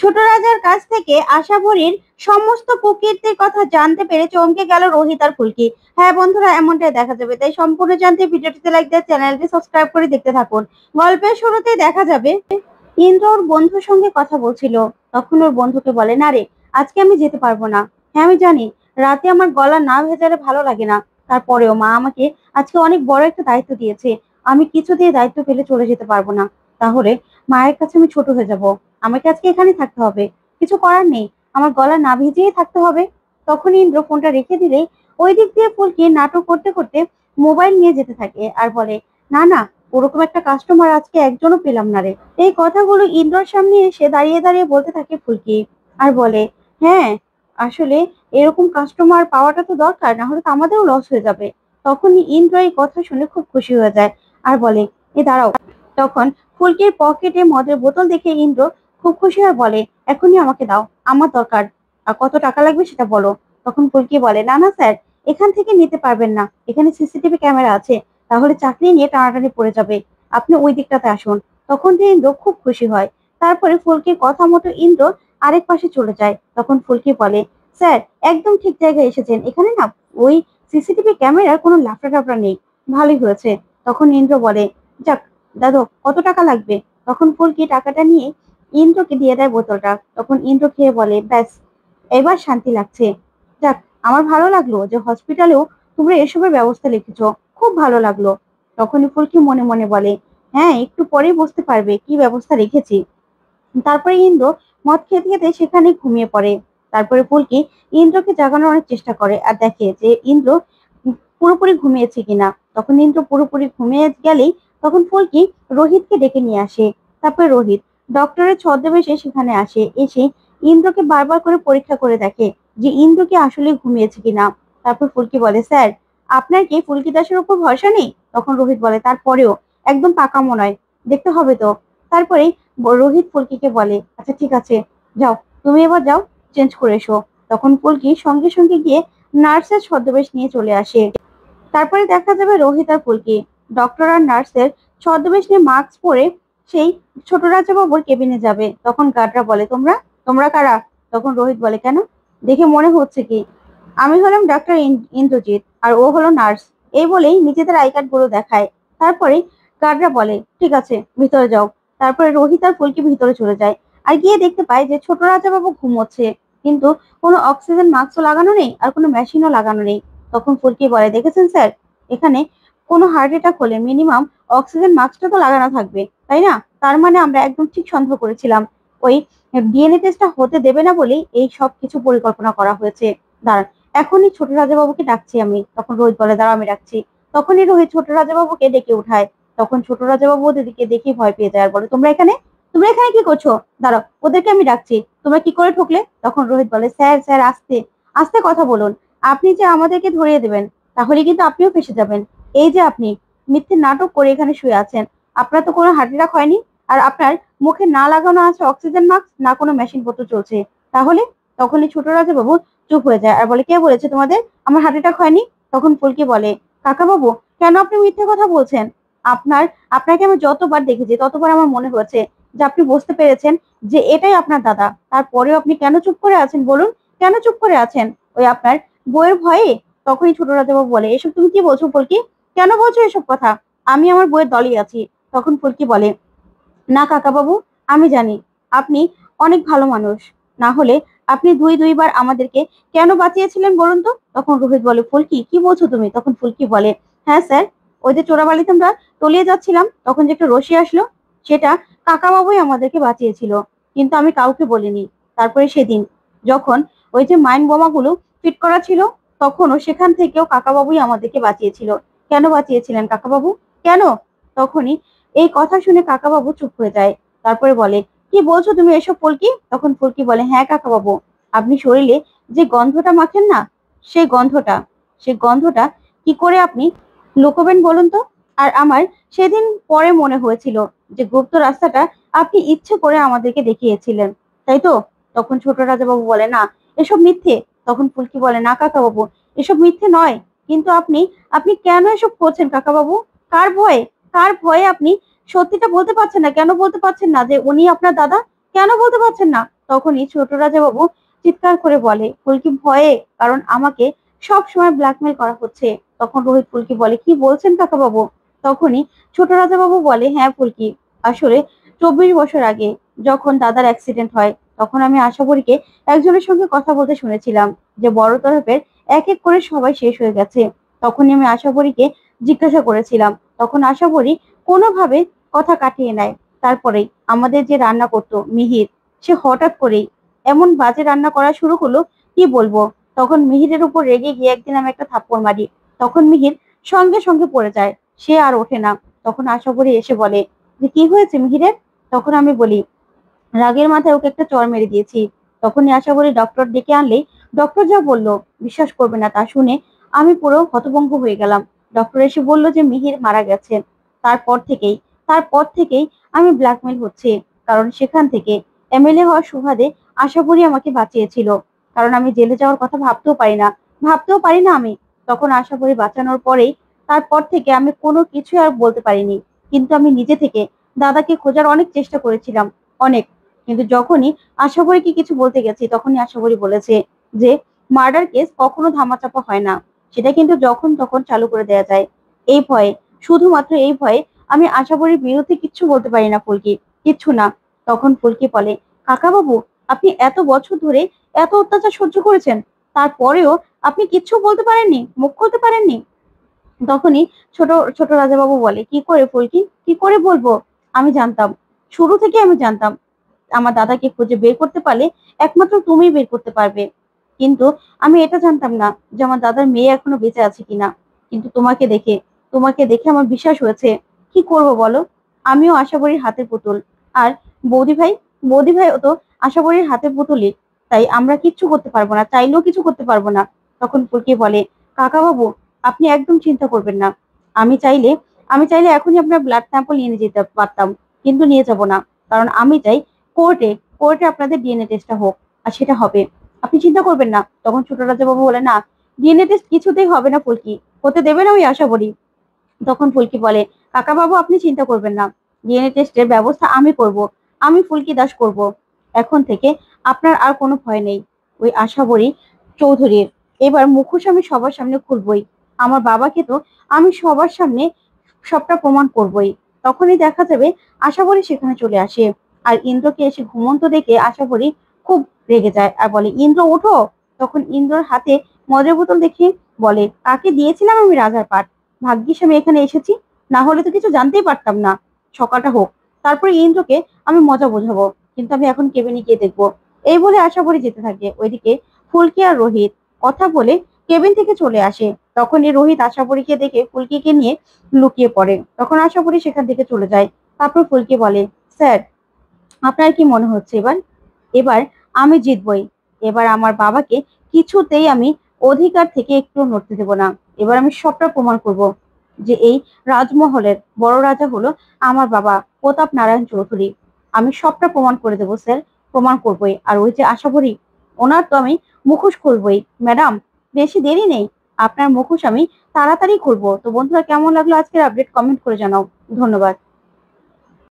ছোট রাজার কাছ থেকে আশাভরীর সমস্ত কুকীর্তির কথা জানতে পেরে চমকে গেল রোহিত আর ফুলকি। হ্যাঁ বন্ধুরা, এমনটাই দেখা যাবে, তাই সম্পূর্ণ জানতে ভিডিওটিতে লাইক দিয়ে চ্যানেলটি সাবস্ক্রাইব করে দেখতে থাকুন। গল্পের শুরুতেই দেখা যাবে ইন্দ্র ওর বন্ধুর সঙ্গে কথা বলছিল। তখন ওর বন্ধুকে বলে, না রে, আজকে আমি যেতে পারবো না। হ্যাঁ আমি জানি, রাতে আমার গলা না ভেজালে ভালো লাগে না, তারপরেও মা আমাকে আজকে অনেক বড় একটা দায়িত্ব দিয়েছে। আমি কিছুতেই দায়িত্ব ফেলে চলে যেতে পারবো না, তাহলে মায়ের কাছে আমি ছোট হয়ে যাব। আমাকে আজকে এখানেই থাকতে হবে, কিছু করার নেই, আমার গলা না ভিজিয়েই থাকতে হবে। তখন ইন্দ্র ফোনটা রেখে দিলেই ওই দিক দিয়ে ফুলকি নাটক করতে করতে মোবাইল নিয়ে যেতে থাকে আর বলে, না না, ওরকম একটা কাস্টমার আজকে একজনও পেলাম না রে। এই কথাগুলো ইন্দ্রর সামনে এসে দাঁড়িয়ে দাঁড়িয়ে বলতে থাকে ফুলকি আর বলে, হ্যাঁ আসলে এরকম কাস্টমার পাওয়াটা তো দরকার, না হলে তো আমাদেরও লস হয়ে যাবে। তখনই ইন্দ্র এই কথা শুনে খুব খুশি হয়ে যায় আর বলে, এ দাঁড়াও। তখন ফুলকির পকেটে মদের বোতল দেখে ইন্দ্র খুব খুশি হয়ে বলে, এখনই আমাকে দাও, আমার দরকার, আর কত টাকা লাগবে সেটা বলো। তখন ফুলকি বলে, না না স্যার, এখান থেকে নিতে পারবেন না, এখানে সিসিটিভি ক্যামেরা আছে, তাহলে চাকরি নিয়ে টানাটানি পড়ে যাবে, আপনি ওই দিকটাতে আসুন। তখন ইন্দ্র খুব খুশি হয়। তারপরে ফুলকির কথা মতো ইন্দ্র আরেক পাশে চলে যায়। তখন ফুলকি বলে, স্যার একদম ঠিক জায়গায় এসেছেন, এখানে না ওই সিসিটিভি ক্যামেরার কোনো লাফড়া টাফড়া নেই, ভালোই হয়েছে। তখন ইন্দ্র বলে, যাক দাদু, কত টাকা লাগবে? তখন ফুলকি টাকাটা নিয়ে ইন্দ্রকে দিয়ে দেয় বোতলটা। তখন ইন্দ্র খেয়ে বলে, ব্যাস এবার শান্তি লাগছে। যাক, আমার ভালো লাগলো যে হসপিটালেও তোমরা এসবের ব্যবস্থা লিখেছো, খুব ভালো লাগলো। তখনই ফুলকি মনে মনে বলে, হ্যাঁ একটু পরেই বুঝতে পারবে কি ব্যবস্থা রেখেছি। তারপরে ইন্দ্র মদ খেতে খেতে সেখানে ঘুমিয়ে পড়ে। তারপরে ফুলকি ইন্দ্রকে জাগানোর অনেক চেষ্টা করে আর দেখে যে ইন্দ্র পুরোপুরি ঘুমিয়েছে কিনা। তখন ইন্দ্র পুরোপুরি ঘুমিয়ে গেলেই তখন ফুলকি রোহিতকে ডেকে নিয়ে আসে। তারপরে রোহিত ডক্টরের ছদ্মবেশে সেখানে আসে, এসে ইন্দ্রকে বারবার করে পরীক্ষা করে দেখে যে ইন্দ্র কি আসলে ঘুমিয়েছে কিনা। তারপর ফুলকি বলে, স্যার আপনার কি ফুলকি দাসের উপর ভরসা নেই? তখন রোহিত বলে, তারপরেও একদম পাকা মনে হয়, দেখতে হবে তো। তারপরে রোহিত ফুলকিকে বলে, আচ্ছা ঠিক আছে, যাও, তুমি এবার যাও, চেঞ্জ করে এসো। তখন ফুলকি সঙ্গে সঙ্গে গিয়ে নার্সের ছদ্মবেশ নিয়ে চলে আসে। তারপরে দেখা যাবে রোহিত আর ফুলকি ডক্টর আর নার্সের ছদ্মবেশ নিয়ে মাস্ক পরে সেই ছোট রাজা বাবুর কেবিনে যাবে। তখন গার্ডরা বলে, তোমরা তোমরা কারা? তখন রোহিত বলে, কেন, দেখে মনে হচ্ছে কি আমি হলাম ডাক্তার ইন্দ্রজিৎ আর ও হলো নার্স। এই বলেই নিজেদের আই কার্ড গুলো দেখায়। তারপরে গার্ডরা বলে, ঠিক আছে ভিতরে যাও। তারপরে রোহিত আর ফুলকি ভিতরে চলে যায় আর গিয়ে দেখতে পায় যে ছোট রাজা বাবু ঘুমোচ্ছে, কিন্তু কোনো অক্সিজেন মাস্কও লাগানো নেই আর কোনো মেশিনও লাগানো নেই। তখন ফুলকি বলে, দেখেছেন স্যার, এখানে কোনো হার্ট অ্যাটাক হলে মিনিমাম অক্সিজেন মাস্কটা তো লাগানো থাকবে, তাই না? তার মানে আমরা একদম ঠিক সন্দেহ করেছিলাম, ওই ডিএনএ টেস্টটা হতে দেবে না বলেই এই সব কিছু পরিকল্পনা করা হয়েছে। দাঁড়ান, এখনই ছোট রাজাবাবুকে ডাকছি আমি। তখন রোহিত বলে, দাঁড়াও আমি ডাকছি। তখনই রোহিত ছোট রাজাবাবুকে ডেকে উঠায়। তখন ছোট রাজাবাবু ওদেরকে দেখে ভয় পেয়ে যায় আর বলে, তোমরা এখানে কি করছো? দাঁড়াও, ওদেরকে আমি ডাকছি। তোমরা কি করে ঢুকলে? তখন রোহিত বলে, স্যার স্যার আস্তে আস্তে কথা বলুন, আপনি যে আমাদেরকে ধরিয়ে দেবেন তাহলে কিন্তু আপনিও ফেসে যাবেন। এই যে আপনি মিথ্যে নাটক করে এখানে শুয়ে আছেন, আপনার তো কোনো হার্ট অ্যাটাক হয়নি, আর আপনার মুখে না লাগানো আছে অক্সিজেন মাস্ক, না কোনো মেশিন পত্র চলছে, তাহলে? তখনই ছোট রাজা বাবু চুপ হয়ে যায় আর বলে, কে বলেছে তোমাদের আমার হার্ট অ্যাটাক হয়নি? তখন ফুলকি বলে, কাকা বাবু, কেন আপনি মিথ্যে কথা বলছেন? আপনার আপনাকে আমি যতবার দেখেছি ততবার আমার মনে হয়েছে যে আপনি বুঝতে পেরেছেন যে এটাই আপনার দাদা, তারপরেও আপনি কেন চুপ করে আছেন বলুন? কেন চুপ করে আছেন? ওই আপনার বইয়ের ভয়ে? তখনই ছোট রাজাবাবু বলে, এসব তুমি কি বলছো ফুলকি? কেন বলছো এসব কথা? আমি আমার বইয়ের দলই আছি। তখন ফুলকি বলে, না কাকা বাবু, আমি জানি আপনি অনেক ভালো মানুষ, না হলে আপনি দুইবার আমাদেরকে কেন বাঁচিয়েছিলেন বলুন তো? তখন রোহিত বলে, ফুলকি কি বলছো তুমি? তখন ফুলকি বলে, হ্যাঁ স্যার, ওই যে চোরাবালিতে আমরা তলিয়ে যাচ্ছিলাম, তখন যে একটা রশি আসলো, সেটা কাকা বাবুই আমাদেরকে বাঁচিয়েছিল, কিন্তু আমি কাউকে বলিনি। তারপরে সেদিন যখন ওই যে মাইন বোমাগুলো ফিট করা ছিল, তখনও সেখান থেকেও কাকা বাবুই আমাদেরকে বাঁচিয়েছিল। কেন বাঁচিয়েছিলেন কাকা বাবু, কেন? তখনই এই কথা শুনে কাকা বাবু চুপ হয়ে যায়। তারপরে বলে, কি বলছো তুমি এসব ফুলকি? তখন ফুলকি বলে, হ্যাঁ কাকা বাবু, আপনি শরীরে যে গন্ধটা মাখেন না, সেই গন্ধটা সেই গন্ধটা কি করে আপনি লুকোবেন বলুন তো? আর আমার সেদিন পরে মনে হয়েছিল যে গুপ্ত রাস্তাটা আপনি ইচ্ছে করে আমাদেরকে দেখিয়েছিলেন, তাই তো? তখন ছোট রাজা বাবু বলে, না এসব মিথ্যে। তখন ফুলকি বলে, না কাকা বাবু, এসব মিথ্যে নয়, কিন্তু আপনি আপনি কেন এসব করছেন কাকা বাবু? কার ভয়ে? কার ভয়ে আপনি সত্যিটা বলতে পারছেন না? কেন বলতে পারছেন না যে উনি আপনার দাদা? কেন বলতে পারছেন না? তখনই ছোট রাজা বাবু চিৎকার করে বলে ফুলকি ভয়ে, কারণ আমাকে সব সময় ব্ল্যাকমেল করা হচ্ছে। তখন রোহিত ফুলকি বলে কি বলছেন কাকা বাবু? তখনই ছোট রাজা বাবু বলে হ্যাঁ ফুলকি, আসলে 24 বছর আগে যখন দাদার অ্যাক্সিডেন্ট হয় তখন আমি আশাবরীকে একজনের সঙ্গে কথা বলতে শুনেছিলাম যে বড় তরফের এক এক করে সবাই শেষ হয়ে গেছে। তখনই আমি আশাবরীকে জিজ্ঞাসা করেছিলাম, তখন আশাবরী কোনোভাবে কথা কাটিয়ে নেয়। তারপরে আমাদের যে রান্না করতো মিহির, সে হঠাৎ করেই এমন বাজে রান্না করা শুরু করলো, কি বলবো। তখন মিহিরের উপর রেগে গিয়ে একদিন আমি একটা থাপ্পড় মারি। তখন মিহির সঙ্গে সঙ্গে পড়ে যায়, সে আর ওঠে না। তখন আশাবরী এসে বলে যে কি হয়েছে মিহিরের? তখন আমি বলি রাগের মাথায় ওকে একটা চড় মেরে দিয়েছি। তখনই আশাবরী ডক্টর ডেকে আনলেই ডক্টর যা বললো বিশ্বাস করবে না, তা শুনে আমি পুরো হতভম্ব হয়ে গেলাম। ডক্টর এসে বলল যে মিহির মারা গেছে। তারপর থেকেই তারপর থেকেই আমি ব্ল্যাকমেল হচ্ছে, কারণ সেখান থেকে এমএলএ হওয়ার সুবাদে আশাবরী আমাকে বাঁচিয়েছিল। কারণ আমি জেলে যাওয়ার কথা ভাবতেও পারি না আমি। তখন আশাবরী বাঁচানোর পরেই তারপর থেকে আমি কোনো কিছু আর বলতে পারিনি। কিন্তু আমি নিজে থেকে দাদাকে খোঁজার অনেক চেষ্টা করেছিলাম, অনেক। কিন্তু যখনই আশাবরীকে কিছু বলতে গেছি তখনই আশাবরী বলেছে যে মার্ডার কেস কখনো ধামাচাপা হয় না, সেটা কিন্তু যখন তখন চালু করে দেয়া যায়। এই ভয়ে, শুধুমাত্র এই ভয়ে আমি আশাবরীর বিরুদ্ধে কিচ্ছু বলতে পারি না ফুলকি, কিচ্ছু না। তখন ফুলকি বলে কাকা বাবু, আপনি এত বছর ধরে এত অত্যাচার সহ্য করেছেন, তারপরেও আপনি কিচ্ছু বলতে পারেননি, মুখ খুলতে পারেননি? তখনই ছোট ছোট রাজাবাবু বলে কি করে ফুলকি, কি করে বলবো? আমি জানতাম, শুরু থেকে আমি জানতাম আমার দাদাকে খুঁজে বের করতে পারলে একমাত্র তুমিই বের করতে পারবে। কিন্তু আমি এটা জানতাম না যে আমার দাদার মেয়ে এখনো বেঁচে আছে কিনা। কিন্তু তোমাকে দেখে আমার বিশ্বাস হয়েছে। কি করব বলো? আমিও আশাবরীর হাতের পুতুল। আর বৌদি ভাই, বৌদি ভাইও তো আশাবরীর হাতের পুতুলই। তাই আমরা কিচ্ছু করতে পারবো না, চাইলেও কিছু করতে পারবো না। তখন ফুলকি বলে কাকা বাবু, আপনি একদম চিন্তা করবেন না। আমি চাইলে আমি চাইলে এখনই আপনার ব্লাড স্যাম্পল নিয়ে যেতে পারতাম, কিন্তু নিয়ে যাব না। কারণ আমি চাই কোর্টে কোর্টে আপনাদের ডিএনএ টেস্টটা হোক, আর সেটা হবে। আপনি চিন্তা করবেন না। তখন ছোট রাজাবাবু বলে না, ডিএনএ টেস্ট কিছুতেই হবে না ফুলকি, হতে দেবে না ওই আশাবরী। তখন ফুলকি বলে কাকা বাবু আপনি চিন্তা করবেন না, ডিএনএ টেস্টের ব্যবস্থা আমি করব, আমি ফুলকি দাস করব। এখন থেকে আপনার আর কোনো ভয় নেই ওই আশাবরী চৌধুরীর। এবার মুখোশ আমি সবার সামনে খুলবই, আমার বাবাকে তো আমি সবার সামনে সবটা প্রমাণ করবই। তখনই দেখা যাবে আশাবরী সেখানে চলে আসে। আর ইন্দ্রকে এসে ঘুমন্ত দেখে আশাবরী খুব রেগে যায় আর বলে ইন্দ্র ওঠো। তখন ইন্দ্রর হাতে মদের বোতল দেখে বলে কাকে দিয়েছিলাম আমি রাজার পাট, ভাগ্যিস আমি এখানে এসেছি, না হলে তো কিছু জানতেই পারতাম না। সকালটা হোক, তারপরে ইন্দ্রকে আমি মজা বোঝাবো। কিন্তু আমি এখন কেবিনে গিয়ে দেখবো। এই বলে আশাবরী যেতে থাকে। ওইদিকে ফুলকি আর রোহিত কথা বলে কেবিন থেকে চলে আসে। তখনই রোহিত আশাবরীকে দেখে ফুলকিকে নিয়ে লুকিয়ে পড়ে। তখন আশাবরী সেখান থেকে চলে যায়। তারপর ফুলকি বলে স্যার, আপনার কি মনে হচ্ছে এবার? এবার আমি জিতবই। এবার আমার বাবাকে কিছুতেই আমি অধিকার থেকে একটু নড়তে দেব না। এবার আমি সবটা প্রমাণ করব যে এই রাজমহলের বড় রাজা হলো আমার বাবা প্রতাপ নারায়ণ চৌধুরী। আমি সবটা প্রমাণ করে দেবো স্যার, প্রমাণ করবই। আর ওই যে আশাবরী, ওনার তো আমি মুখোশ খুলবই। ম্যাডাম, বেশি দেরি নেই, আপনার মুখোশ আমি তাড়াতাড়ি খুলবো। তো বন্ধুরা, কেমন লাগলো আজকের আপডেট কমেন্ট করে জানাও। ধন্যবাদ।